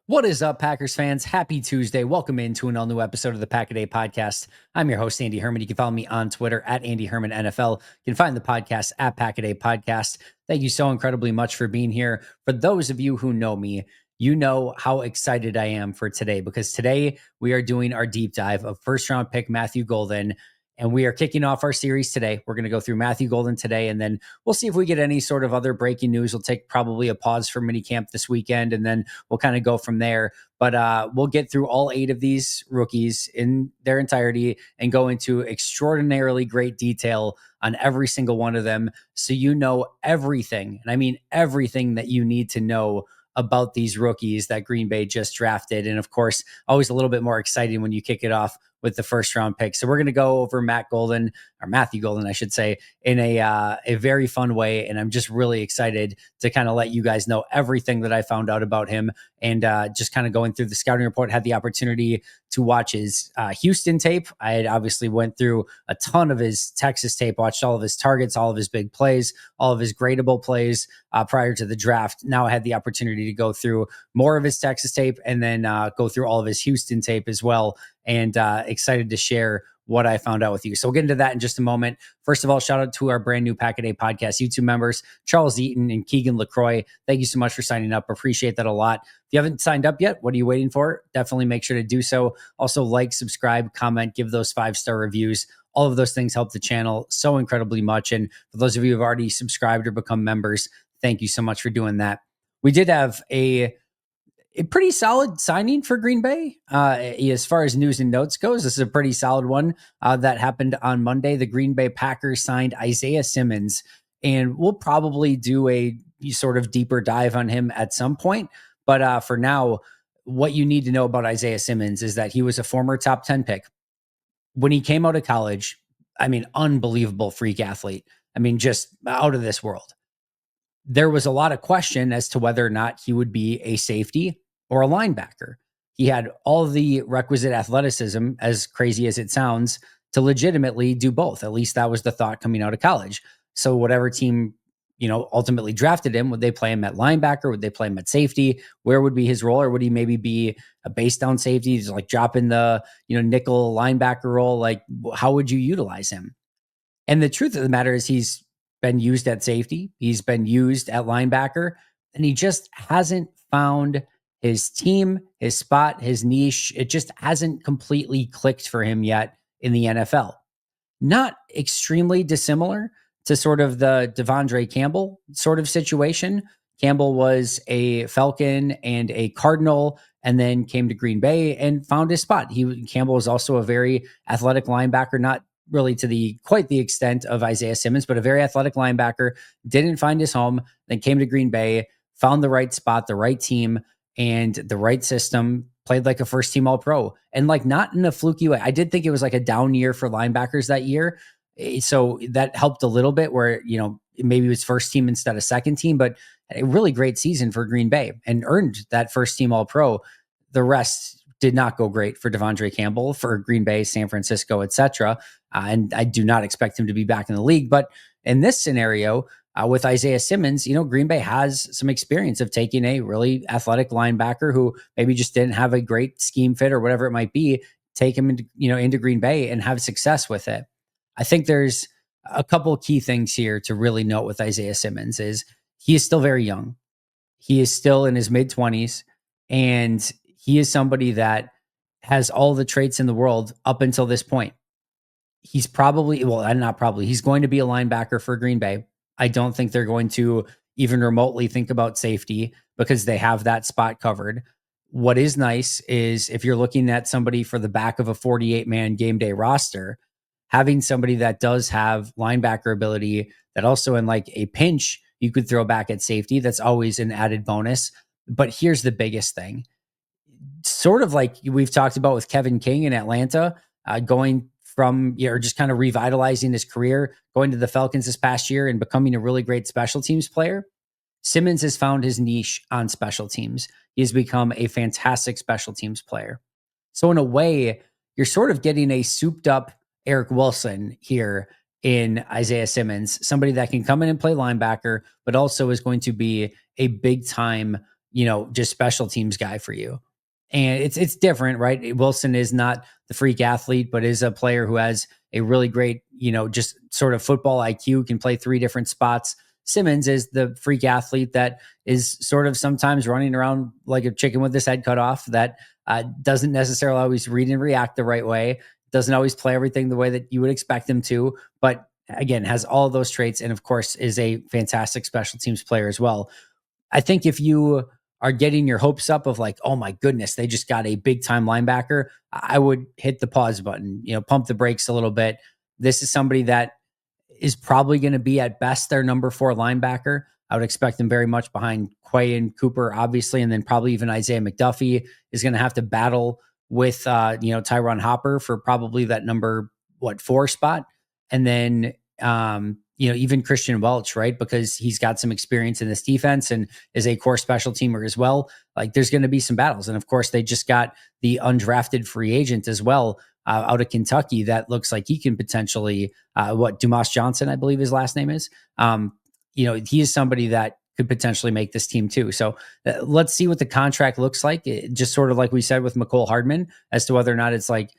What is up, Packers fans? Happy Tuesday. Welcome into an all-new episode of the Pack-A-Day Podcast. I'm your host, Andy Herman. You can follow me on Twitter at Andy Herman NFL. You can find the podcast at Pack-A-Day Podcast. Thank you so incredibly much for being here. For those of you who know me, you know how excited I am for today, because today we are doing our deep dive of first-round pick Matthew Golden, and we are kicking off our series today. We're going to go through Matthew Golden today, and then we'll see if we get any sort of other breaking news. We'll take probably a pause for minicamp this weekend, and then we'll kind of go from there. But we'll get through all 8 of these rookies in their entirety and go into extraordinarily great detail on every single one of them, so you know everything, and I mean everything that you need to know about these rookies that Green Bay just drafted. And of course, always a little bit more exciting when you kick it off with the first round pick. So we're going to go over Matthew Golden, I should say, in a very fun way. And I'm just really excited to kind of let you guys know everything that I found out about him. And just kind of going through the scouting report, had the opportunity to watch his Houston tape. I had obviously went through a ton of his Texas tape, watched all of his targets, all of his big plays, all of his gradable plays prior to the draft. Now I had the opportunity to go through more of his Texas tape and then go through all of his Houston tape as well. And excited to share what I found out with you. So we'll get into that in just a moment. First of all, shout out to our brand new Pack-A-Day Podcast YouTube members, Charles Eaton and Keegan LaCroix. Thank you so much for signing up. Appreciate that a lot. If you haven't signed up yet, what are you waiting for? Definitely make sure to do so. Also, like, subscribe, comment, give those 5-star reviews. All of those things help the channel so incredibly much. And for those of you who have already subscribed or become members, thank you so much for doing that. We did have a pretty solid signing for Green Bay. As far as news and notes goes, this is a pretty solid one that happened on Monday. The Green Bay Packers signed Isaiah Simmons, and we'll probably do a sort of deeper dive on him at some point. But for now, what you need to know about Isaiah Simmons is that he was a former top 10 pick. When he came out of college, I mean, unbelievable freak athlete. I mean, just out of this world. There was a lot of question as to whether or not he would be a safety or a linebacker. He had all the requisite athleticism, as crazy as it sounds, to legitimately do both. At least that was the thought coming out of college. So whatever team, ultimately drafted him, would they play him at linebacker? Would they play him at safety? Where would be his role? Or would he maybe be a base down safety, just like drop in the, nickel linebacker role? Like, how would you utilize him? And the truth of the matter is he's been used at safety. He's been used at linebacker, and he just hasn't found his team, his spot, his niche. It just hasn't completely clicked for him yet in the NFL. Not extremely dissimilar to sort of the Devondre Campbell sort of situation. Campbell was a Falcon and a Cardinal, and then came to Green Bay and found his spot. Campbell was also a very athletic linebacker, not really to quite the extent of Isaiah Simmons, but a very athletic linebacker. Didn't find his home, then came to Green Bay, found the right spot, the right team, and the right system. Played like a first team All-Pro, and like not in a fluky way. I did think it was like a down year for linebackers that year, so that helped a little bit. Where maybe it was first team instead of second team, but a really great season for Green Bay and earned that first team All-Pro. The rest did not go great for Devondre Campbell, for Green Bay, San Francisco, etc. And I do not expect him to be back in the league. But in this scenario, with Isaiah Simmons, Green Bay has some experience of taking a really athletic linebacker who maybe just didn't have a great scheme fit or whatever it might be, take him into Green Bay and have success with it. I think there's a couple of key things here to really note with Isaiah Simmons is he is still very young. He is still in his mid-20s, and he is somebody that has all the traits in the world up until this point. He's he's going to be a linebacker for Green Bay. I don't think they're going to even remotely think about safety because they have that spot covered. What is nice is if you're looking at somebody for the back of a 48-man game day roster, having somebody that does have linebacker ability, that also in like a pinch, you could throw back at safety. That's always an added bonus. But here's the biggest thing. Sort of like we've talked about with Kevin King in Atlanta, going from, just kind of revitalizing his career, going to the Falcons this past year and becoming a really great special teams player. Simmons has found his niche on special teams. He has become a fantastic special teams player. So in a way, you're sort of getting a souped up Eric Wilson here in Isaiah Simmons, somebody that can come in and play linebacker, but also is going to be a big time just special teams guy for you. And it's different, right? Wilson is not the freak athlete, but is a player who has a really great, just sort of football IQ, can play three different spots. Simmons is the freak athlete that is sort of sometimes running around like a chicken with his head cut off, that doesn't necessarily always read and react the right way, doesn't always play everything the way that you would expect him to, but again, has all of those traits, and of course is a fantastic special teams player as well. I think if you are getting your hopes up of like, oh my goodness, they just got a big time linebacker, I would hit the pause button, pump the brakes a little bit. This is somebody that is probably going to be at best their number 4 linebacker. I would expect him very much behind Quay and Cooper, obviously, and then probably even Isaiah McDuffie is going to have to battle with Tyron Hopper for probably that number 4 spot, and then even Christian Welch, right? Because he's got some experience in this defense and is a core special teamer as well. Like there's going to be some battles. And of course, they just got the undrafted free agent as well out of Kentucky that looks like he can potentially, Dumas Johnson, I believe his last name is. He is somebody that could potentially make this team too. So let's see what the contract looks like. Just sort of like we said with McCole Hardman, as to whether or not it's like,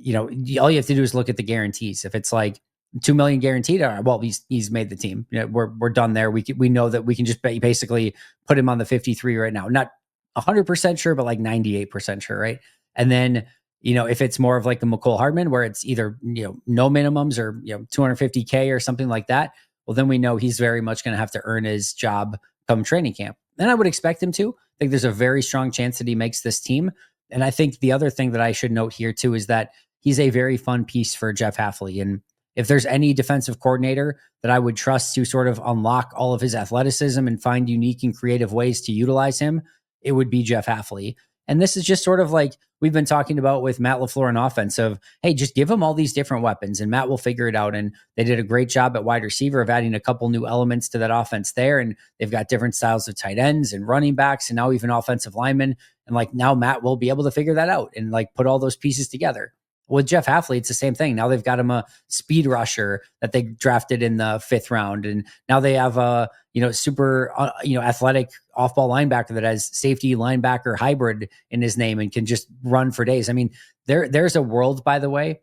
all you have to do is look at the guarantees. If it's like 2 million guaranteed, all right, well, he's made the team. We're done there. We know that we can just basically put him on the 53 right now. Not 100% sure, but like 98% sure, right? And then if it's more of like the McCole Hardman, where it's either no minimums or 250K or something like that, well, then we know he's very much going to have to earn his job come training camp. And I would expect him to. I think there's a very strong chance that he makes this team. And I think the other thing that I should note here too is that he's a very fun piece for Jeff Hafley. And if there's any defensive coordinator that I would trust to sort of unlock all of his athleticism and find unique and creative ways to utilize him, it would be Jeff Hafley. And this is just sort of like we've been talking about with Matt LaFleur in offense of, hey, just give him all these different weapons and Matt will figure it out. And they did a great job at wide receiver of adding a couple new elements to that offense there. And they've got different styles of tight ends and running backs and now even offensive linemen. And like now Matt will be able to figure that out and like put all those pieces together. With Jeff Hafley, it's the same thing. Now they've got him a speed rusher that they drafted in the 5th round. And now they have a, super, athletic off-ball linebacker that has safety linebacker hybrid in his name and can just run for days. I mean, there's a world, by the way,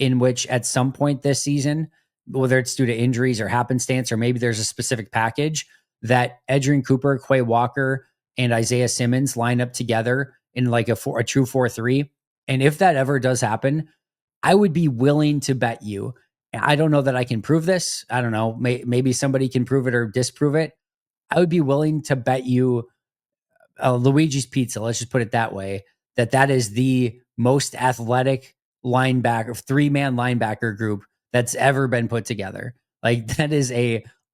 in which at some point this season, whether it's due to injuries or happenstance, or maybe there's a specific package that Edgerrin Cooper, Quay Walker, and Isaiah Simmons line up together in like a true 4-3. And if that ever does happen, I would be willing to bet you. I don't know that I can prove this. I don't know. Maybe somebody can prove it or disprove it. I would be willing to bet you Luigi's Pizza, let's just put it that way, that is the most athletic linebacker, 3-man linebacker group that's ever been put together. Like that is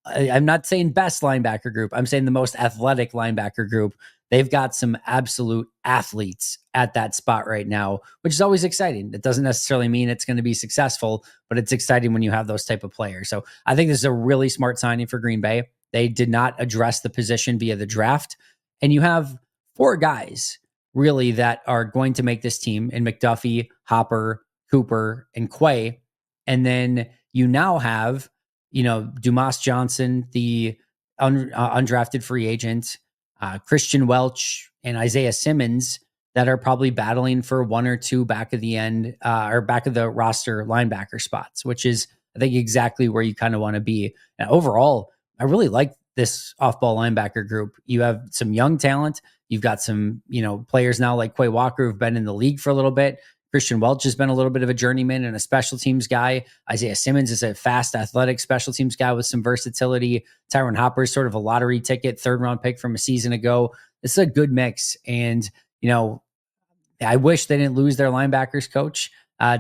I'm not saying best linebacker group. I'm saying the most athletic linebacker group. They've got some absolute athletes at that spot right now, which is always exciting. It doesn't necessarily mean it's going to be successful, but it's exciting when you have those type of players. So I think this is a really smart signing for Green Bay. They did not address the position via the draft. And you have 4 guys really that are going to make this team in McDuffie, Hopper, Cooper, and Quay. And then you now have, Dumas Johnson, the undrafted free agent, Christian Welch and Isaiah Simmons that are probably battling for 1 or 2 back of the end or back of the roster linebacker spots, which is, I think, exactly where you kind of want to be. And overall, I really like this off-ball linebacker group. You have some young talent. You've got some, players now like Quay Walker who've been in the league for a little bit. Christian Welch has been a little bit of a journeyman and a special teams guy. Isaiah Simmons is a fast, athletic special teams guy with some versatility. Tyron Hopper is sort of a lottery ticket, 3rd-round pick from a season ago. This is a good mix. And, I wish they didn't lose their linebackers coach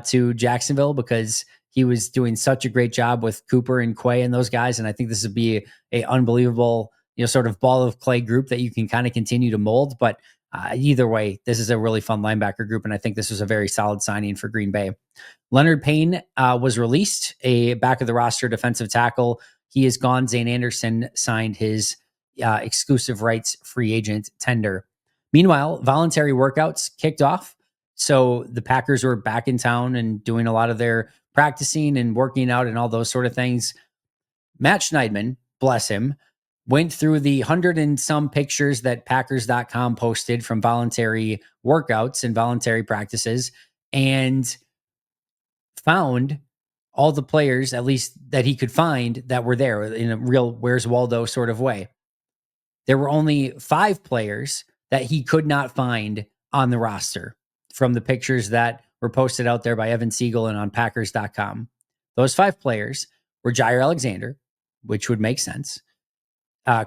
to Jacksonville because he was doing such a great job with Cooper and Quay and those guys. And I think this would be a unbelievable, sort of ball of clay group that you can kind of continue to mold. But either way, this is a really fun linebacker group, and I think this was a very solid signing for Green Bay. Leonard Payne was released, a back-of-the-roster defensive tackle. He is gone. Zane Anderson signed his exclusive rights free agent tender. Meanwhile, voluntary workouts kicked off, so the Packers were back in town and doing a lot of their practicing and working out and all those sort of things. Matt Schneidman, bless him, went through the 100 and some pictures that Packers.com posted from voluntary workouts and voluntary practices, and found all the players, at least that he could find, that were there in a real Where's Waldo sort of way. There were only 5 players that he could not find on the roster from the pictures that were posted out there by Evan Siegel and on Packers.com. Those 5 players were Jair Alexander, which would make sense,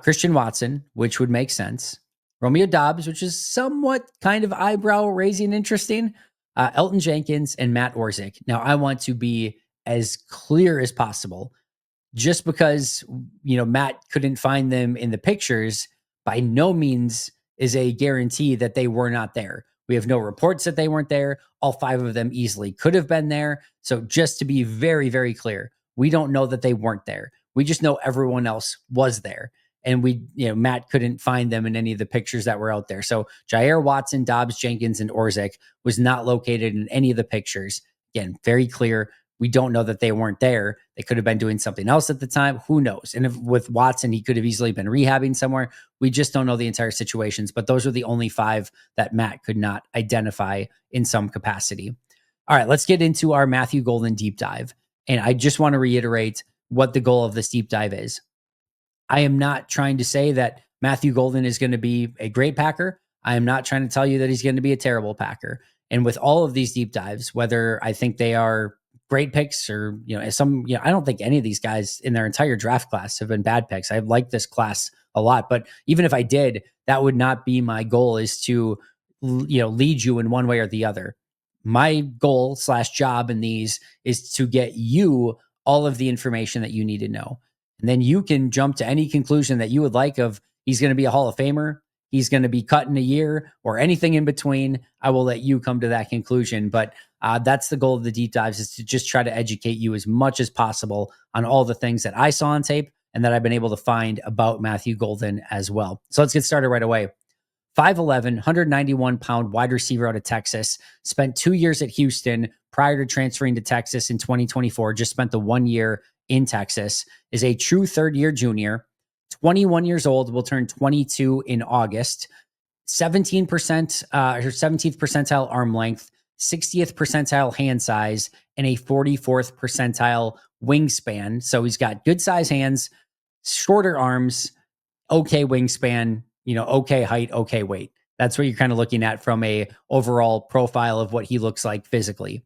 Christian Watson, which would make sense, Romeo Dobbs, which is somewhat kind of eyebrow raising interesting, Elton Jenkins, and Matt Orzik. Now, I want to be as clear as possible. Just because, Matt couldn't find them in the pictures, by no means is a guarantee that they were not there. We have no reports that they weren't there. All 5 of them easily could have been there. So just to be very, very clear, we don't know that they weren't there. We just know everyone else was there. And Matt couldn't find them in any of the pictures that were out there. So Jair, Watson, Dobbs, Jenkins, and Orzik was not located in any of the pictures. Again, very clear. We don't know that they weren't there. They could have been doing something else at the time. Who knows? And if with Watson, he could have easily been rehabbing somewhere. We just don't know the entire situations. But those are the only 5 that Matt could not identify in some capacity. All right, let's get into our Matthew Golden deep dive. And I just want to reiterate what the goal of this deep dive is. I am not trying to say that Matthew Golden is going to be a great Packer. I am not trying to tell you that he's going to be a terrible Packer. And with all of these deep dives, whether I think they are great picks or, I don't think any of these guys in their entire draft class have been bad picks. I like this class a lot, but even if I did, that would not be my goal, is to, lead you in one way or the other. My goal / job in these is to get you all of the information that you need to know. And then you can jump to any conclusion that you would like of he's going to be a Hall of Famer, he's going to be cut in a year, or anything in between. I will let you come to that conclusion. But that's the goal of the deep dives, is to just try to educate you as much as possible on all the things that I saw on tape and that I've been able to find about Matthew Golden as well. So let's get started right away. 5'11", 191-pound wide receiver out of Texas, spent 2 years at Houston prior to transferring to Texas in 2024, just spent the 1 year in Texas, is a true third-year junior, 21 years old, will turn 22 in August, 17%, her 17th percentile arm length, 60th percentile hand size, and a 44th percentile wingspan. So he's got good size hands, shorter arms, okay wingspan, okay height, okay weight. That's what you're kind of looking at from a overall profile of what he looks like physically.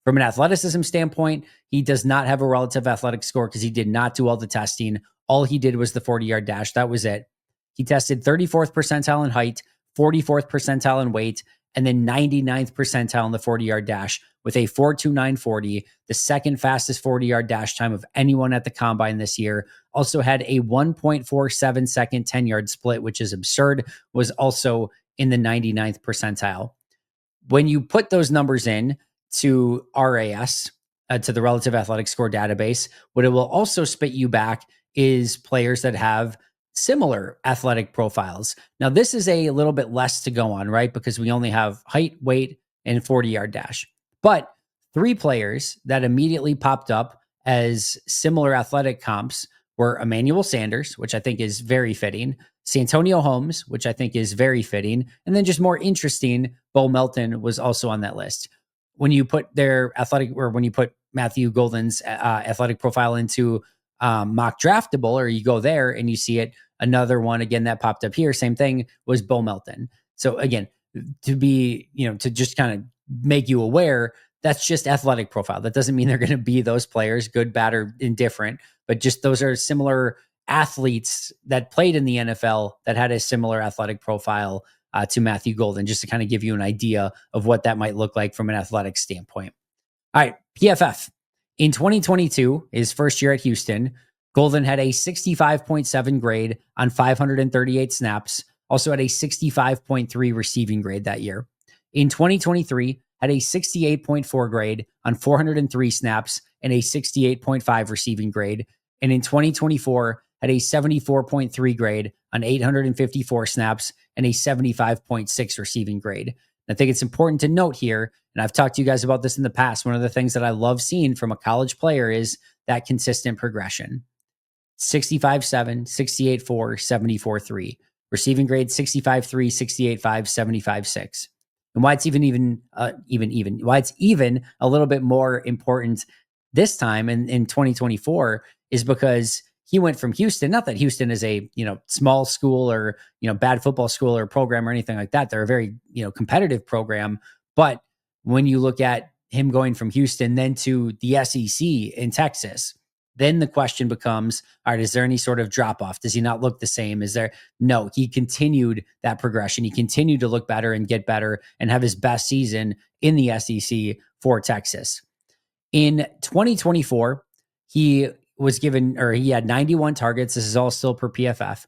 From an athleticism standpoint, he does not have a relative athletic score because he did not do all the testing. All he did was the 40-yard dash. That was it. He tested 34th percentile in height, 44th percentile in weight, and then 99th percentile in the 40-yard dash with a 4.2940, the second fastest 40-yard dash time of anyone at the combine this year. Also had a 1.47 second 10-yard split, which is absurd, was also in the 99th percentile. When you put those numbers in to RAS, to the relative athletic score database, what it will also spit you back is players that have similar athletic profiles. Now, this is a little bit less to go on, right? Because we only have height, weight, and 40-yard dash. But 3 players that immediately popped up as similar athletic comps were Emmanuel Sanders, which I think is very fitting, Santonio Holmes, which I think is very fitting, and then just more interesting, Bo Melton was also on that list. When you put their athletic, or when you put Matthew Golden's athletic profile into mock draftable, or you go there and you see it, another one again that popped up here, same thing, was Bo Melton. So again, to be, to just kind of make you aware, that's just athletic profile. That doesn't mean they're going to be those players, good, bad, or indifferent, but just those are similar athletes that played in the NFL that had a similar athletic profile to Matthew Golden, just to kind of give you an idea of what that might look like from an athletic standpoint. All right, PFF. In 2022, his first year at Houston, Golden had a 65.7 grade on 538 snaps, also had a 65.3 receiving grade that year. In 2023, had a 68.4 grade on 403 snaps and a 68.5 receiving grade. And in 2024, had a 74.3 grade on 854 snaps and a 75.6 receiving grade. And I think it's important to note here, and I've talked to you guys about this in the past, one of the things that I love seeing from a college player is that consistent progression. 65.7, 68.4, 74.3. Receiving grade 65.3, 68.5, 75.6. And why it's why it's even a little bit more important this time in 2024 is because he went from Houston. Not that Houston is a small school or bad football school or program or anything like that. They're a very competitive program. But when you look at him going from Houston then to the SEC in Texas, then the question becomes, all right, is there any sort of drop off? Does he not look the same? Is there? No, he continued that progression. He continued to look better and get better and have his best season in the SEC for Texas. In 2024, he had 91 targets. This is all still per PFF.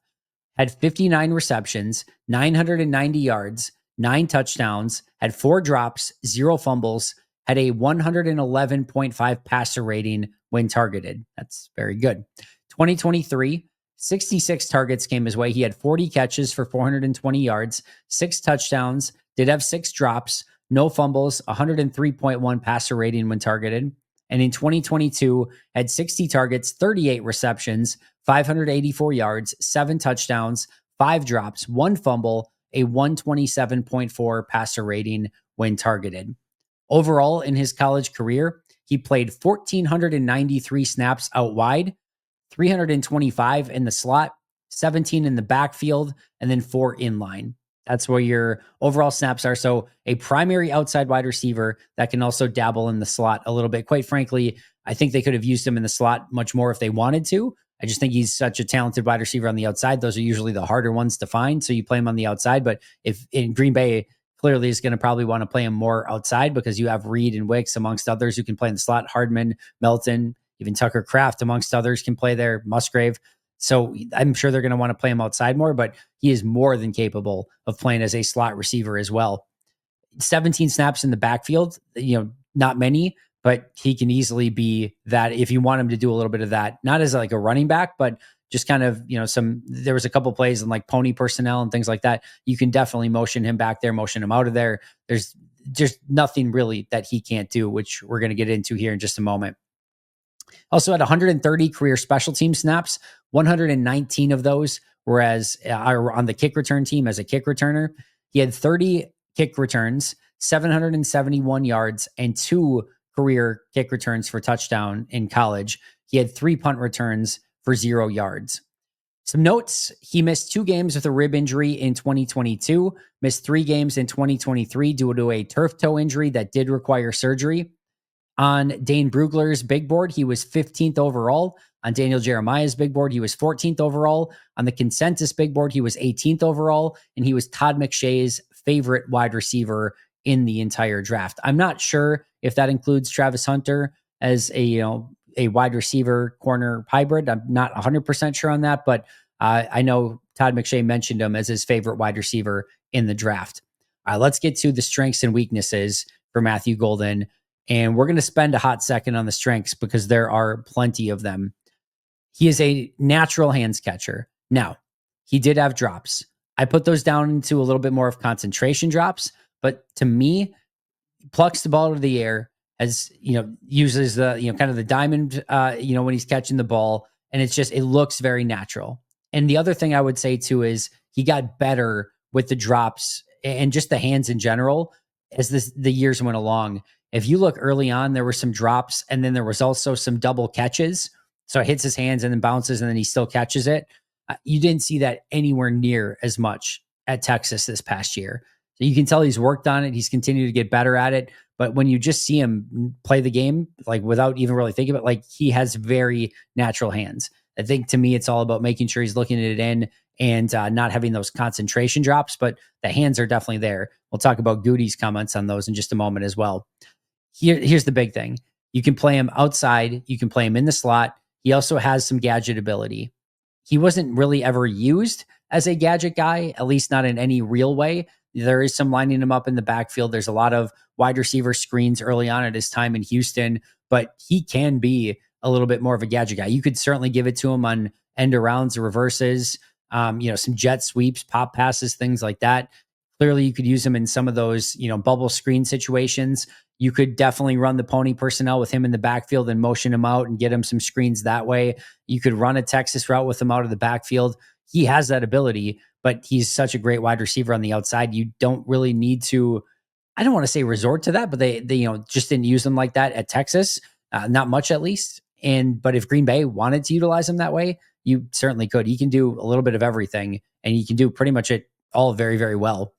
Had 59 receptions, 990 yards, 9 touchdowns, had 4 drops, 0 fumbles, had a 111.5 passer rating when targeted. That's very good. 2023, 66 targets came his way. He had 40 catches for 420 yards, 6 touchdowns, did have 6 drops, no fumbles, 103.1 passer rating when targeted. And in 2022, had 60 targets, 38 receptions, 584 yards, 7 touchdowns, 5 drops, 1 fumble, a 127.4 passer rating when targeted. Overall, in his college career, he played 1,493 snaps out wide, 325 in the slot, 17 in the backfield, and then 4 inline. That's where your overall snaps are. So a primary outside wide receiver that can also dabble in the slot a little bit. Quite frankly, I think they could have used him in the slot much more if they wanted to. I just think he's such a talented wide receiver on the outside. Those are usually the harder ones to find. So you play him on the outside. But if in Green Bay, clearly is going to probably want to play him more outside because you have Reed and Wicks amongst others who can play in the slot. Hardman, Melton, even Tucker Kraft amongst others can play there. Musgrave. So I'm sure they're going to want to play him outside more, but he is more than capable of playing as a slot receiver as well. 17 snaps in the backfield, not many, but he can easily be that if you want him to do a little bit of that, not as like a running back, but just kind of, there was a couple plays in like pony personnel and things like that. You can definitely motion him back there, motion him out of there. There's just nothing really that he can't do, which we're going to get into here in just a moment. Also had 130 career special team snaps. 119 of those are on the kick return team as a kick returner. He had 30 kick returns, 771 yards, and 2 career kick returns for touchdown in college. He had 3 punt returns for 0 yards. Some notes: he missed 2 games with a rib injury in 2022, missed 3 games in 2023 due to a turf toe injury that did require surgery. On Dane Brugler's big board, he was 15th overall. On Daniel Jeremiah's big board, he was 14th overall. On the consensus big board, he was 18th overall, and he was Todd McShay's favorite wide receiver in the entire draft. I'm not sure if that includes Travis Hunter as a wide receiver corner hybrid. I'm not 100% sure on that, but I know Todd McShay mentioned him as his favorite wide receiver in the draft. Let's get to the strengths and weaknesses for Matthew Golden. And we're going to spend a hot second on the strengths because there are plenty of them. He is a natural hands catcher. Now, he did have drops. I put those down into a little bit more of concentration drops, but to me, plucks the ball out of the air, as uses the kind of the diamond when he's catching the ball, and it looks very natural. And the other thing I would say too is he got better with the drops and just the hands in general as the years went along. If you look early on, there were some drops, and then there was also some double catches. So it hits his hands and then bounces, and then he still catches it. You didn't see that anywhere near as much at Texas this past year. So you can tell he's worked on it. He's continued to get better at it. But when you just see him play the game, like without even really thinking about it, like he has very natural hands. I think to me, it's all about making sure he's looking at it in and not having those concentration drops, but the hands are definitely there. We'll talk about Goody's comments on those in just a moment as well. Here's the big thing. You can play him outside. You can play him in the slot. He also has some gadget ability. He wasn't really ever used as a gadget guy, at least not in any real way. There is some lining him up in the backfield. There's a lot of wide receiver screens early on at his time in Houston, but he can be a little bit more of a gadget guy. You could certainly give it to him on end arounds, reverses, some jet sweeps, pop passes, things like that. Clearly, you could use him in some of those, bubble screen situations. You could definitely run the pony personnel with him in the backfield and motion him out and get him some screens that way. You could run a Texas route with him out of the backfield. He has that ability, but he's such a great wide receiver on the outside. You don't really need to, I don't want to say resort to that, but they just didn't use him like that at Texas, not much at least. But if Green Bay wanted to utilize him that way, you certainly could. He can do a little bit of everything, and he can do pretty much it all very, very well.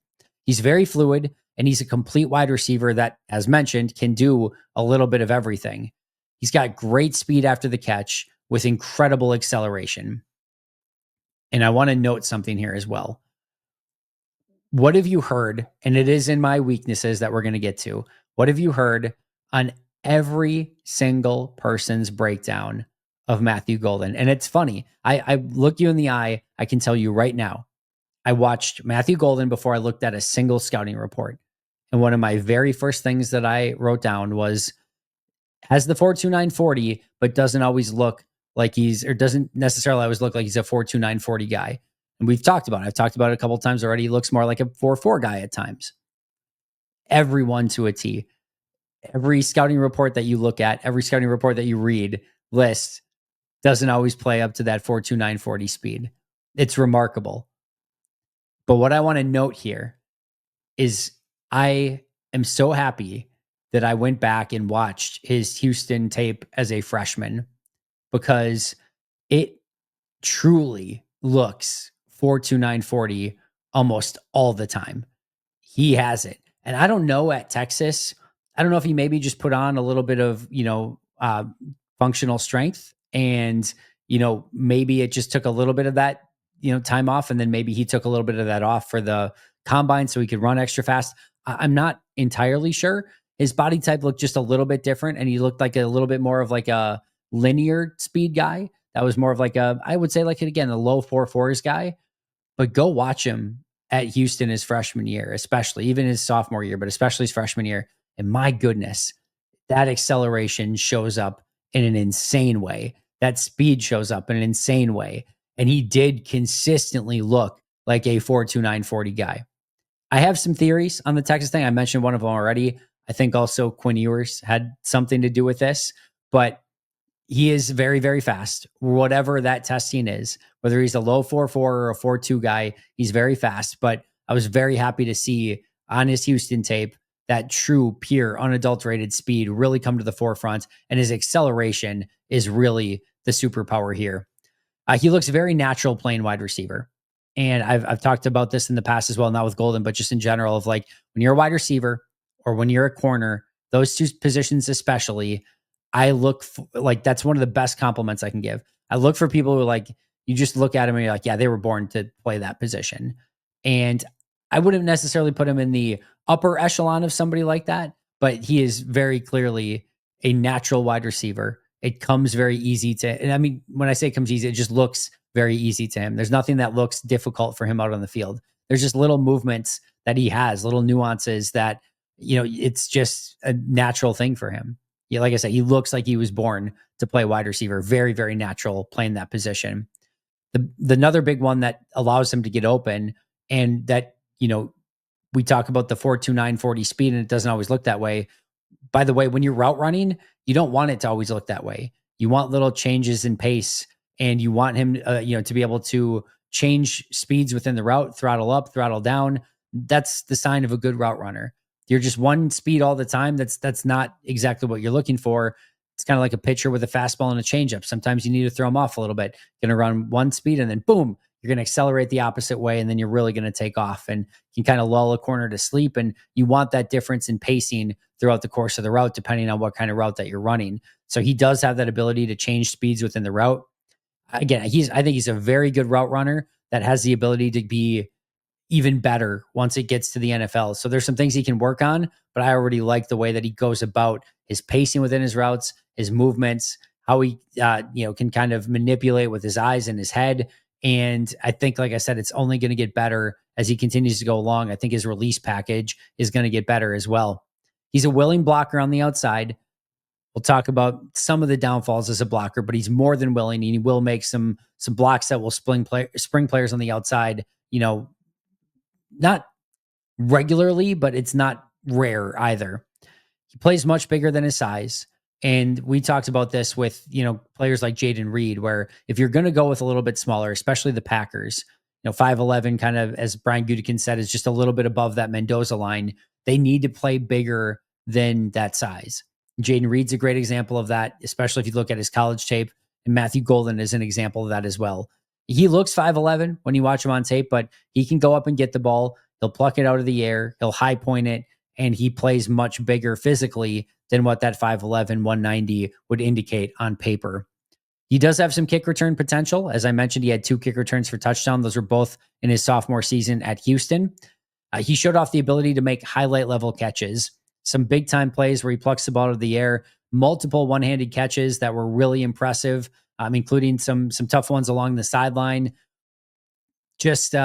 He's very fluid, and he's a complete wide receiver that, as mentioned, can do a little bit of everything. He's got great speed after the catch with incredible acceleration. And I want to note something here as well. What have you heard? And it is in my weaknesses that we're going to get to. What have you heard on every single person's breakdown of Matthew Golden? And it's funny. I look you in the eye. I can tell you right now, I watched Matthew Golden before I looked at a single scouting report. And one of my very first things that I wrote down was, has the 4.2940, but doesn't always look like doesn't necessarily always look like he's a 4.2940 guy. And we've talked about it. I've talked about it a couple of times already. He looks more like a 4.4 guy at times. Everyone to a T. Every scouting report that you look at, every scouting report that you read, list, doesn't always play up to that 4.2940 speed. It's remarkable. But what I want to note here is I am so happy that I went back and watched his Houston tape as a freshman, because it truly looks 4.2940 almost all the time. He has it. And I don't know at Texas, I don't know if he maybe just put on a little bit of, functional strength, and, maybe it just took a little bit of that, time off. And then maybe he took a little bit of that off for the combine so he could run extra fast. I'm not entirely sure. His body type looked just a little bit different, and he looked like a little bit more of like a linear speed guy. That was more of like I would say like, again, a low 4.4s guy. But go watch him at Houston his freshman year, especially even his sophomore year, but especially his freshman year. And my goodness, that acceleration shows up in an insane way. That speed shows up in an insane way. And he did consistently look like a 4.2940 guy. I have some theories on the Texas thing. I mentioned one of them already. I think also Quinn Ewers had something to do with this, but he is very, very fast. Whatever that testing is, whether he's a low 4.4 or a 4.2 guy, he's very fast. But I was very happy to see on his Houston tape that true, pure, unadulterated speed really come to the forefront, and his acceleration is really the superpower here. He looks very natural playing wide receiver. And I've talked about this in the past as well, not with Golden, but just in general, of like, when you're a wide receiver or when you're a corner, those two positions especially, I look like that's one of the best compliments I can give. I look for people who, like, you just look at them and you're like, yeah, they were born to play that position. And I wouldn't necessarily put him in the upper echelon of somebody like that, but he is very clearly a natural wide receiver. It comes very easy to, and I mean, when I say it comes easy, it just looks very easy to him. There's nothing that looks difficult for him out on the field. There's just little movements that he has, little nuances that, it's just a natural thing for him. Yeah, like I said, he looks like he was born to play wide receiver. Very, very natural playing that position. The another big one that allows him to get open, and that, we talk about the 4.2940 speed, and it doesn't always look that way. By the way, when you're route running, you don't want it to always look that way. You want little changes in pace, and you want him, to be able to change speeds within the route, throttle up, throttle down. That's the sign of a good route runner. You're just one speed all the time. That's not exactly what you're looking for. It's kind of like a pitcher with a fastball and a changeup. Sometimes you need to throw them off a little bit. You're going to run one speed, and then boom, you're going to accelerate the opposite way, and then you're really going to take off, and you can kind of lull a corner to sleep. And you want that difference in pacing throughout the course of the route, depending on what kind of route that you're running. So he does have that ability to change speeds within the route. Again, I think he's a very good route runner that has the ability to be even better once it gets to the NFL. So there's some things he can work on, but I already like the way that he goes about his pacing within his routes, his movements, how he can kind of manipulate with his eyes and his head. And I think, like I said, it's only going to get better as he continues to go along. I think his release package is going to get better as well. He's a willing blocker on the outside. We'll talk about some of the downfalls as a blocker, but he's more than willing, and he will make some blocks that will spring players on the outside, not regularly, but it's not rare either. He plays much bigger than his size. And we talked about this with, players like Jaden Reed, where if you're going to go with a little bit smaller, especially the Packers, 5'11, kind of, as Brian Gutekunst said, is just a little bit above that Mendoza line. They need to play bigger than that size. Jaden Reed's a great example of that, especially if you look at his college tape. And Matthew Golden is an example of that as well. He looks 5'11 when you watch him on tape, but he can go up and get the ball. He'll pluck it out of the air. He'll high point it, and he plays much bigger physically than what that 5'11, 190 would indicate on paper. He does have some kick return potential. As I mentioned, he had 2 kick returns for touchdown. Those were both in his sophomore season at Houston. He showed off the ability to make highlight level catches, some big time plays where he plucks the ball out of the air, multiple one-handed catches that were really impressive, including some tough ones along the sideline. Just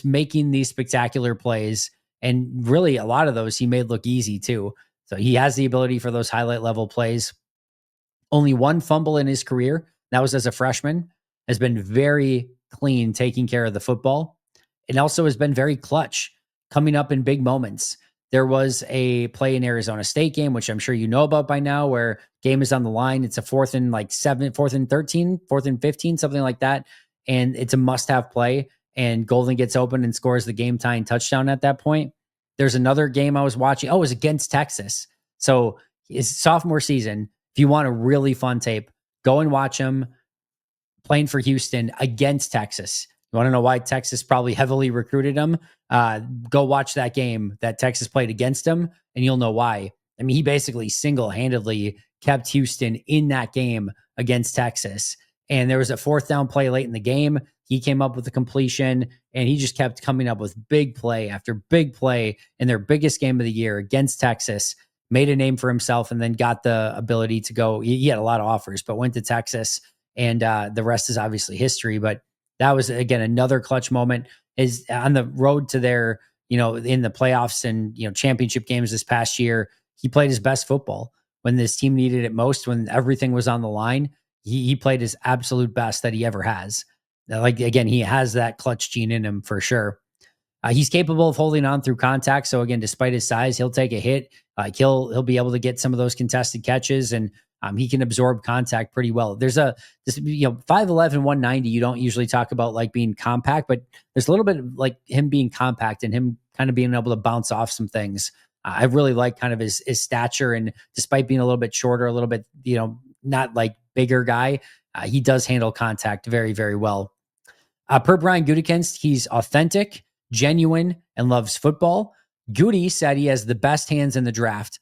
making these spectacular plays, and really a lot of those he made look easy too. So he has the ability for those highlight level plays. Only 1 fumble in his career. That was as a freshman. Has been very clean taking care of the football. And also has been very clutch coming up in big moments. There was a play in Arizona State game, which I'm sure you know about by now, where game is on the line. It's a 4th and 7, 4th and 13, 4th and 15, something like that. And it's a must-have play. And Golden gets open and scores the game-tying touchdown at that point. There's another game I was watching. Oh, it was against Texas. So his sophomore season, if you want a really fun tape, go and watch him playing for Houston against Texas. You want to know why Texas probably heavily recruited him? Go watch that game that Texas played against him, and you'll know why. I mean, he basically single-handedly kept Houston in that game against Texas. And there was a 4th down play late in the game. He came up with a completion, and he just kept coming up with big play after big play in their biggest game of the year against Texas. Made a name for himself, and then got the ability to go. He had a lot of offers, but went to Texas, and the rest is obviously history. But that was, again, another clutch moment. Is on the road to their, in the playoffs and, championship games this past year. He played his best football when this team needed it most, when everything was on the line. He played his absolute best that he ever has. Again, he has that clutch gene in him for sure. He's capable of holding on through contact. So again, despite his size, he'll take a hit. He'll be able to get some of those contested catches, and he can absorb contact pretty well. There's this 5'11", 190. You don't usually talk about like being compact, but there's a little bit of like him being compact and him kind of being able to bounce off some things. I really like kind of his stature, and despite being a little bit shorter, a little bit, not like bigger guy, he does handle contact very, very well. Per Brian Gutekunst, he's authentic, genuine, and loves football. Goody said he has the best hands in the draft.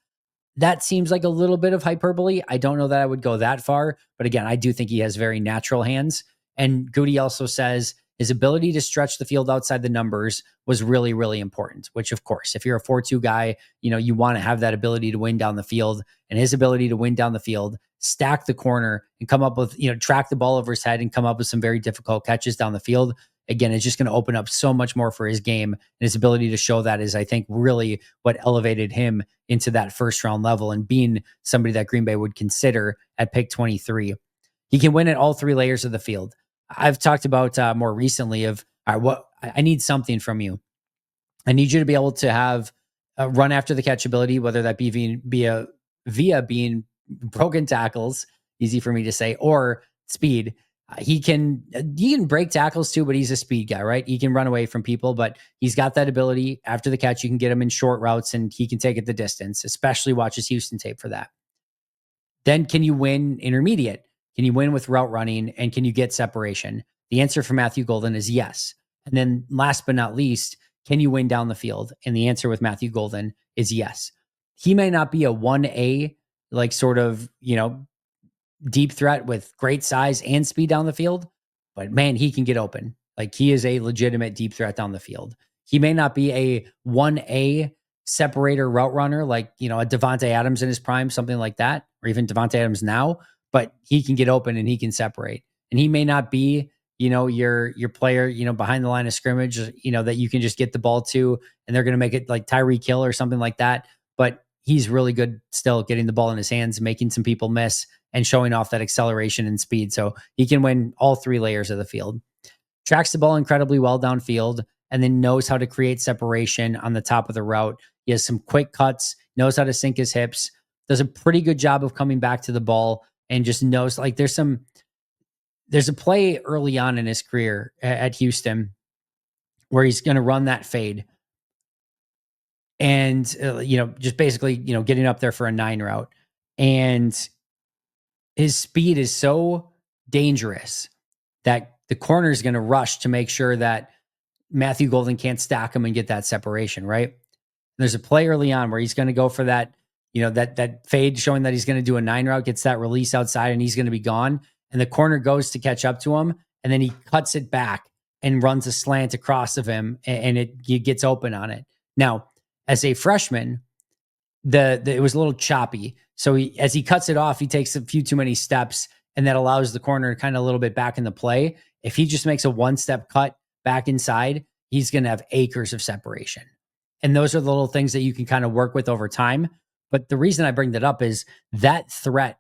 That seems like a little bit of hyperbole. I don't know that I would go that far, but again, I do think he has very natural hands. And Goody also says his ability to stretch the field outside the numbers was really, really important, which of course, if you're a 4-2 guy, you want to have that ability to win down the field, and his ability to win down the field, stack the corner, and come up with, track the ball over his head and come up with some very difficult catches down the field. Again, it's just going to open up so much more for his game, and his ability to show that is, I think, really what elevated him into that first round level and being somebody that Green Bay would consider at pick 23. He can win at all 3 layers of the field. I've talked about more recently of, all right, what I need something from you. I need you to be able to have a run after the catch ability, whether that be via being broken tackles, easy for me to say, or speed. He can break tackles too, but he's a speed guy, right? He can run away from people, but he's got that ability. After the catch, you can get him in short routes, and he can take it the distance, especially watch his Houston tape for that. Then can you win intermediate? Can you win with route running, and can you get separation? The answer for Matthew Golden is yes. And then last but not least, can you win down the field? And the answer with Matthew Golden is yes. He may not be a 1A, like sort of, deep threat with great size and speed down the field, but man, he can get open. Like, he is a legitimate deep threat down the field. He may not be a 1A separator route runner, like, a Devontae Adams in his prime, something like that, or even Devontae Adams now, but he can get open and he can separate. And he may not be, your player, behind the line of scrimmage, that you can just get the ball to, and they're going to make it like Tyreek Hill or something like that. But he's really good still getting the ball in his hands, making some people miss, and showing off that acceleration and speed. So he can win all 3 layers of the field. Tracks the ball incredibly well downfield. and then knows how to create separation on the top of the route. He has some quick cuts, knows how to sink his hips, does a pretty good job of coming back to the ball, and just knows like there's a play early on in his career at Houston where he's going to run that fade and just basically getting up there for a 9 route, and his speed is so dangerous that the corner is going to rush to make sure that Matthew Golden can't stack him and get that separation, right? There's a play early on where he's going to go for that, that fade, showing that he's going to do a 9 route, gets that release outside, and he's going to be gone. And the corner goes to catch up to him, and then he cuts it back and runs a slant across of him, and he gets open on it. Now, as a freshman, it was a little choppy. So as he cuts it off, he takes a few too many steps, and that allows the corner kind of a little bit back in the play. If he just makes a 1-step cut back inside, he's going to have acres of separation. And those are the little things that you can kind of work with over time. But the reason I bring that up is that threat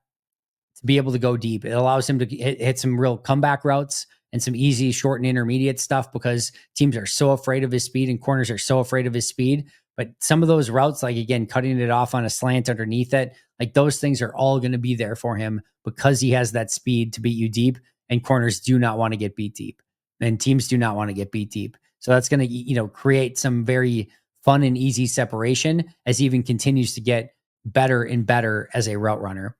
to be able to go deep. It allows him to hit some real comeback routes and some easy short and intermediate stuff, because teams are so afraid of his speed and corners are so afraid of his speed. But some of those routes, like again, cutting it off on a slant underneath it, like those things are all going to be there for him because he has that speed to beat you deep, and corners do not want to get beat deep, and teams do not want to get beat deep. So that's going to, create some very fun and easy separation as he even continues to get better and better as a route runner.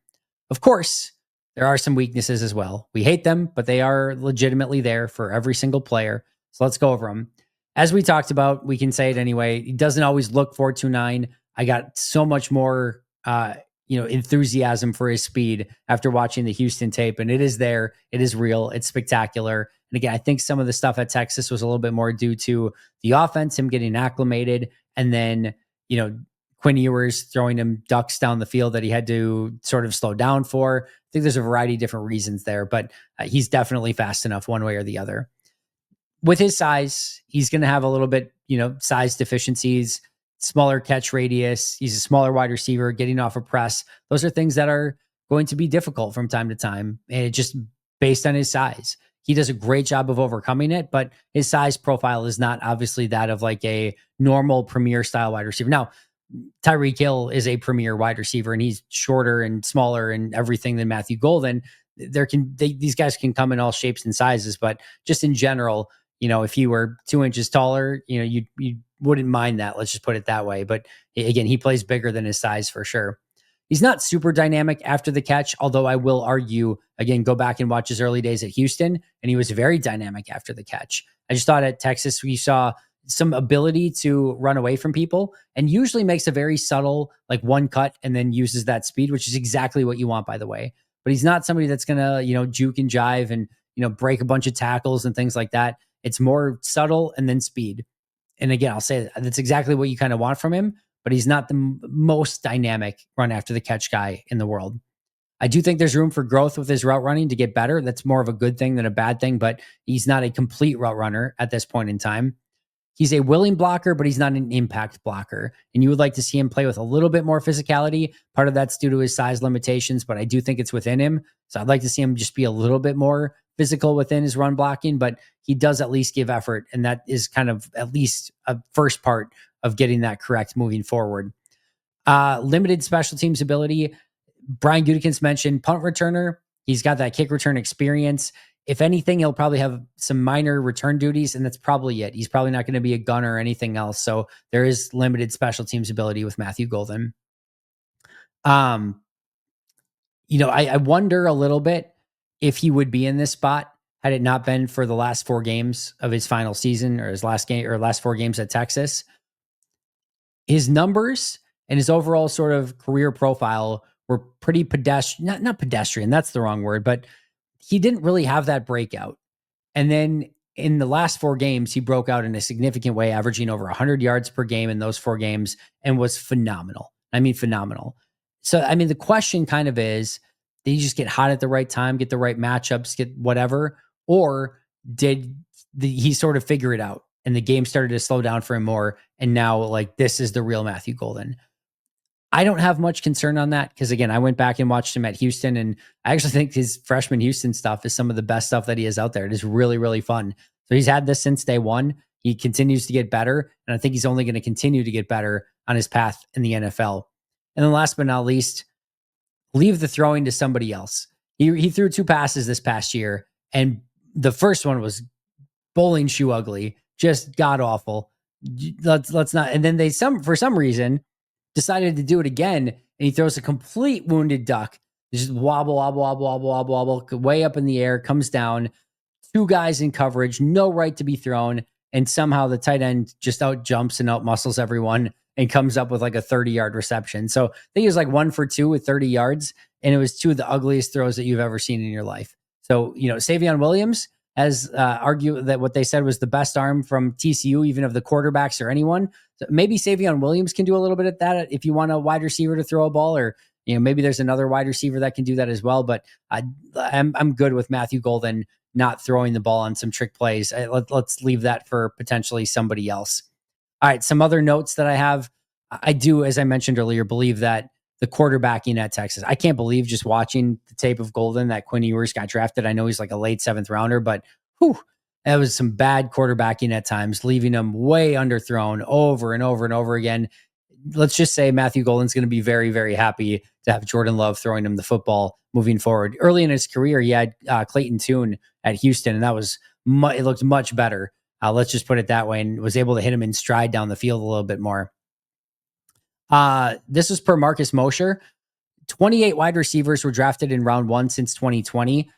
Of course, there are some weaknesses as well. We hate them, but they are legitimately there for every single player. So let's go over them. As we talked about, we can say it anyway. He doesn't always look 4.29. I got so much more, enthusiasm for his speed after watching the Houston tape, and it is there. It is real. It's spectacular. And again, I think some of the stuff at Texas was a little bit more due to the offense, him getting acclimated, and then, Quinn Ewers throwing him ducks down the field that he had to sort of slow down for. I think there's a variety of different reasons there, but he's definitely fast enough one way or the other. With his size, he's going to have a little bit, size deficiencies, smaller catch radius. He's a smaller wide receiver, getting off a press. Those are things that are going to be difficult from time to time, and just based on his size. He does a great job of overcoming it, but his size profile is not obviously that of like a normal premier style wide receiver. Now, Tyreek Hill is a premier wide receiver, and he's shorter and smaller and everything than Matthew Golden. These guys can come in all shapes and sizes, but just in general, if he were 2 inches taller, you wouldn't mind that. Let's just put it that way. But again, he plays bigger than his size for sure. He's not super dynamic after the catch, although I will argue, again, go back and watch his early days at Houston, and he was very dynamic after the catch. I just thought at Texas, we saw some ability to run away from people, and usually makes a very subtle, like one cut, and then uses that speed, which is exactly what you want, by the way. But he's not somebody that's going to, juke and jive and, break a bunch of tackles and things like that. It's more subtle and then speed. And again, I'll say that's exactly what you kind of want from him, but he's not the most dynamic run after the catch guy in the world. I do think there's room for growth with his route running to get better. That's more of a good thing than a bad thing, but he's not a complete route runner at this point in time. He's a willing blocker, but he's not an impact blocker. And you would like to see him play with a little bit more physicality. Part of that's due to his size limitations, but I do think it's within him. So I'd like to see him just be a little bit more physical within his run blocking, but he does at least give effort. And that is kind of at least a first part of getting that correct moving forward. Limited special teams ability. Brian Gutekunst mentioned punt returner. He's got that kick return experience. If anything, he'll probably have some minor return duties, and that's probably it. He's probably not going to be a gunner or anything else. So there is limited special teams ability with Matthew Golden. I wonder a little bit if he would be in this spot had it not been for the last 4 games of his final season, or his last 4 games at Texas. His numbers and his overall sort of career profile were pretty pedestrian, not pedestrian, that's the wrong word, but he didn't really have that breakout. And then in the last 4 games, he broke out in a significant way, averaging over 100 yards per game in those 4 games, and was phenomenal. I mean, phenomenal. So, I mean, the question kind of is, did he just get hot at the right time, get the right matchups, get whatever? Or did he sort of figure it out and the game started to slow down for him more, and now, like, this is the real Matthew Golden? I don't have much concern on that because, again, I went back and watched him at Houston, and I actually think his freshman Houston stuff is some of the best stuff that he has out there. It is really, really fun. So he's had this since day one. He continues to get better, and I think he's only going to continue to get better on his path in the NFL. And then last but not least, leave the throwing to somebody else. He threw 2 passes this past year, and the first one was bowling shoe ugly, just god awful. Let's not. And then for some reason decided to do it again, and he throws a complete wounded duck. Just wobble, wobble, wobble, wobble, wobble, wobble, way up in the air, comes down. 2 guys in coverage, no right to be thrown, and somehow the tight end just out jumps and out muscles everyone and comes up with like a 30-yard reception. So I think he was like 1 for 2 with 30 yards, and it was 2 of the ugliest throws that you've ever seen in your life. So, Savion Williams has argued that what they said was the best arm from TCU, even of the quarterbacks or anyone. So maybe Savion Williams can do a little bit of that if you want a wide receiver to throw a ball, or maybe there's another wide receiver that can do that as well. But I'm good with Matthew Golden not throwing the ball on some trick plays. Let's leave that for potentially somebody else. All right, some other notes that I have. I do, as I mentioned earlier, believe that the quarterbacking at Texas, I can't believe just watching the tape of Golden that Quinn Ewers got drafted. I know he's like a late 7th rounder, but that was some bad quarterbacking at times, leaving him way underthrown over and over and over again. Let's just say Matthew Golden's going to be very, very happy to have Jordan Love throwing him the football moving forward. Early in his career, he had Clayton Tune at Houston, and that was it looked much better. Let's just put it that way, and was able to hit him in stride down the field a little bit more. This was per Marcus Mosher. 28 wide receivers were drafted in round 1 since 2020.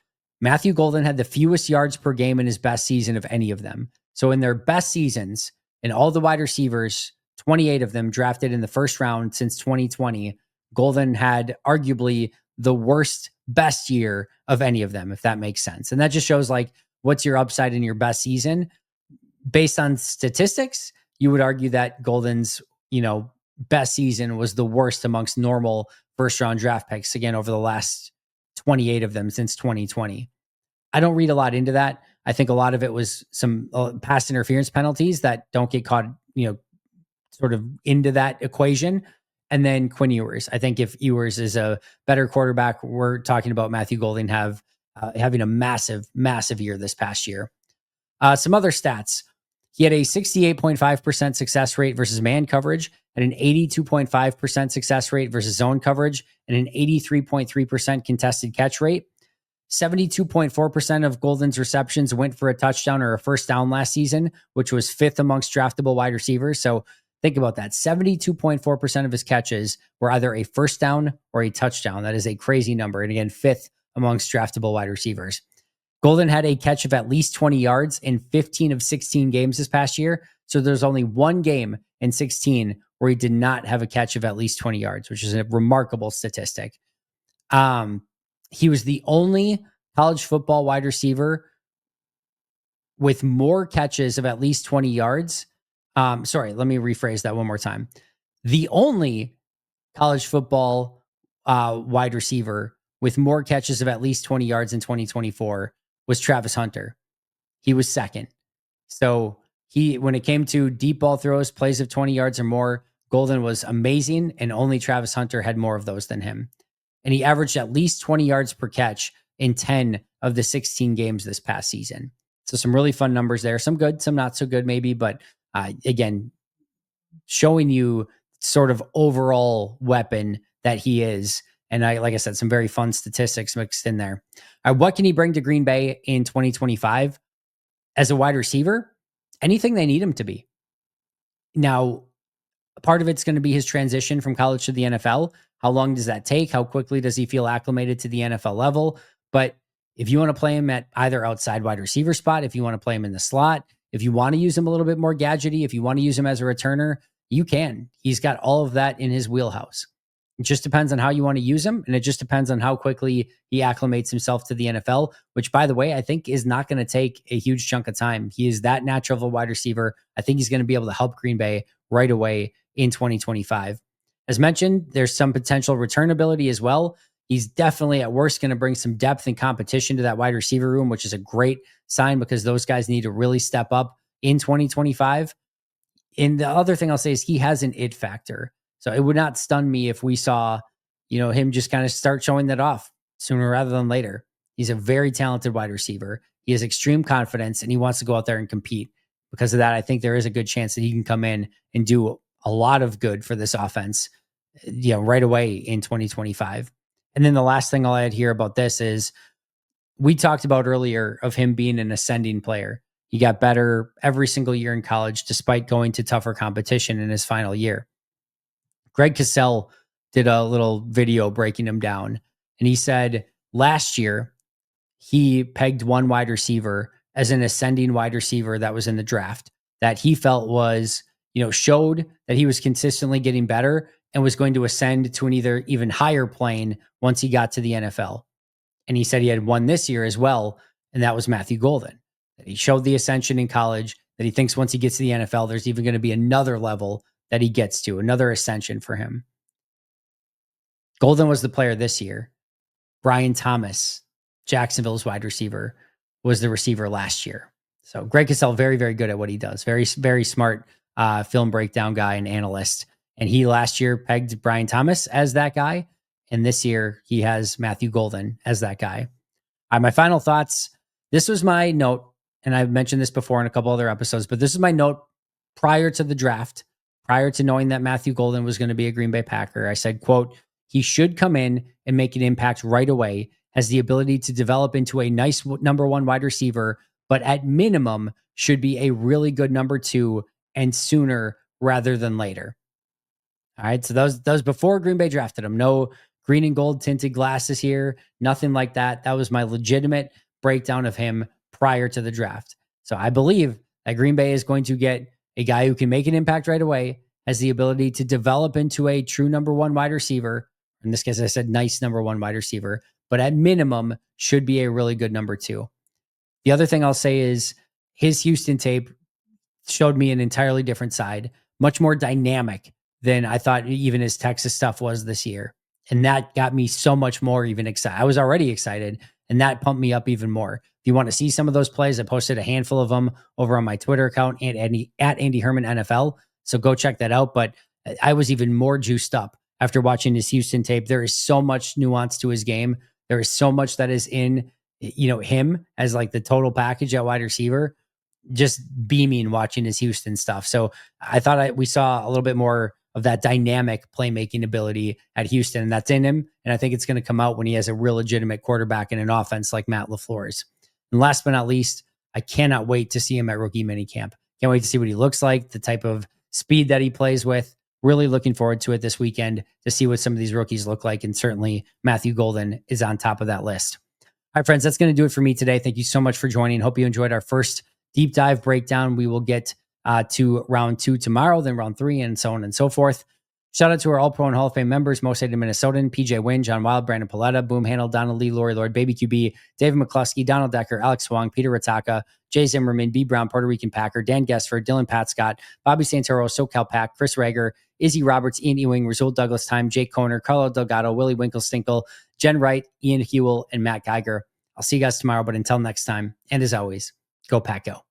Matthew Golden had the fewest yards per game in his best season of any of them. So in their best seasons, in all the wide receivers, 28 of them drafted in the first round since 2020, Golden had arguably the best year of any of them, if that makes sense. And that just shows like what's your upside in your best season. Based on statistics, you would argue that Golden's, best season was the worst amongst normal first round draft picks, again, over the last 28 of them since 2020. I don't read a lot into that. I think a lot of it was some pass interference penalties that don't get caught, sort of into that equation. And then Quinn Ewers. I think if Ewers is a better quarterback, we're talking about Matthew Golden having a massive, massive year this past year. Some other stats. He had a 68.5% success rate versus man coverage, and an 82.5% success rate versus zone coverage, and an 83.3% contested catch rate. 72.4% of Golden's receptions went for a touchdown or a first down last season, which was 5th amongst draftable wide receivers. So think about that. 72.4% of his catches were either a first down or a touchdown. That is a crazy number. And again, 5th amongst draftable wide receivers. Golden had a catch of at least 20 yards in 15 of 16 games this past year. So there's only one game in 16 where he did not have a catch of at least 20 yards, which is a remarkable statistic. He was the only college football wide receiver with more catches of at least 20 yards. Sorry, let me rephrase that one more time. The only college football wide receiver with more catches of at least 20 yards in 2024 was Travis Hunter. He was second. So when it came to deep ball throws, plays of 20 yards or more, Golden was amazing, and only Travis Hunter had more of those than him. And he averaged at least 20 yards per catch in 10 of the 16 games this past season. So some really fun numbers there. Some good, some not so good maybe, but again, showing you sort of overall weapon that he is. And like I said, some very fun statistics mixed in there. What can he bring to Green Bay in 2025 as a wide receiver? Anything they need him to be. Now, part of it's going to be his transition from college to the NFL. How long does that take? How quickly does he feel acclimated to the NFL level? But if you want to play him at either outside wide receiver spot, if you want to play him in the slot, if you want to use him a little bit more gadgety, if you want to use him as a returner, you can. He's got all of that in his wheelhouse. It just depends on how you want to use him, and it just depends on how quickly he acclimates himself to the NFL, which, by the way, I think is not going to take a huge chunk of time. He is that natural of a wide receiver. I think he's going to be able to help Green Bay right away in 2025. As mentioned, there's some potential return ability as well. He's definitely at worst going to bring some depth and competition to that wide receiver room, which is a great sign because those guys need to really step up in 2025. And the other thing I'll say is he has an it factor. So it would not stun me if we saw, him just kind of start showing that off sooner rather than later. He's a very talented wide receiver. He has extreme confidence and he wants to go out there and compete. Because of that, I think there is a good chance that he can come in and do a lot of good for this offense, right away in 2025. And then the last thing I'll add here about this is we talked about earlier of him being an ascending player. He got better every single year in college, despite going to tougher competition in his final year. Greg Cassell did a little video breaking him down, and he said last year he pegged one wide receiver as an ascending wide receiver that was in the draft that he felt was, showed that he was consistently getting better and was going to ascend to an either even higher plane once he got to the NFL. And he said he had one this year as well, and that was Matthew Golden. He showed the ascension in college, that he thinks once he gets to the NFL, there's even going to be another level that he gets to, another ascension for him. Golden was the player this year. Brian Thomas, Jacksonville's wide receiver, was the receiver last year. So Greg Cassell, very, very good at what he does. Very, very smart film breakdown guy and analyst. And he last year pegged Brian Thomas as that guy. And this year he has Matthew Golden as that guy. My final thoughts. This was my note, and I've mentioned this before in a couple other episodes, but this is my note prior to the draft, prior to knowing that Matthew Golden was going to be a Green Bay Packer. I said, quote, he should come in and make an impact right away, has the ability to develop into a nice number one wide receiver, but at minimum should be a really good number two and sooner rather than later. All right. So those before Green Bay drafted him. No green and gold tinted glasses here. Nothing like that. That was my legitimate breakdown of him prior to the draft. So I believe that Green Bay is going to get a guy who can make an impact right away, has the ability to develop into a true number one wide receiver. In this case, I said nice number one wide receiver, but at minimum should be a really good number two. The other thing I'll say is his Houston tape showed me an entirely different side, much more dynamic than I thought even his Texas stuff was this year. And that got me so much more even excited. I was already excited, and that pumped me up even more. If you want to see some of those plays, I posted a handful of them over on my Twitter account at Andy Herman NFL. So go check that out. But I was even more juiced up after watching his Houston tape. There is so much nuance to his game. There is so much that is in, him as like the total package at wide receiver, just beaming watching his Houston stuff. So I thought we saw a little bit more of that dynamic playmaking ability at Houston, and that's in him. And I think it's going to come out when he has a real legitimate quarterback in an offense like Matt LaFleur's. And last but not least, I cannot wait to see him at rookie minicamp. Can't wait to see what he looks like, the type of speed that he plays with. Really looking forward to it this weekend to see what some of these rookies look like. And certainly Matthew Golden is on top of that list. All right, friends, that's going to do it for me today. Thank you so much for joining. Hope you enjoyed our first deep dive breakdown. We will get to round 2 tomorrow, then round 3, and so on and so forth. Shout out to our All-Pro and Hall of Fame members, Most Hated Minnesotan, PJ Wynn, John Wild, Brandon Paletta, Boom Handle, Donald Lee, Lori Lord, Baby QB, David McCluskey, Donald Decker, Alex Wong, Peter Rataka, Jay Zimmerman, B. Brown, Puerto Rican Packer, Dan Gessford, Dylan Pat Scott, Bobby Santoro, SoCal Pack, Chris Rager, Izzy Roberts, Ian Ewing, Rasul Douglas Time, Jake Koner, Carlo Delgado, Willie Winkle-Stinkle, Jen Wright, Ian Hewell, and Matt Geiger. I'll see you guys tomorrow, but until next time, and as always, go Pack Go.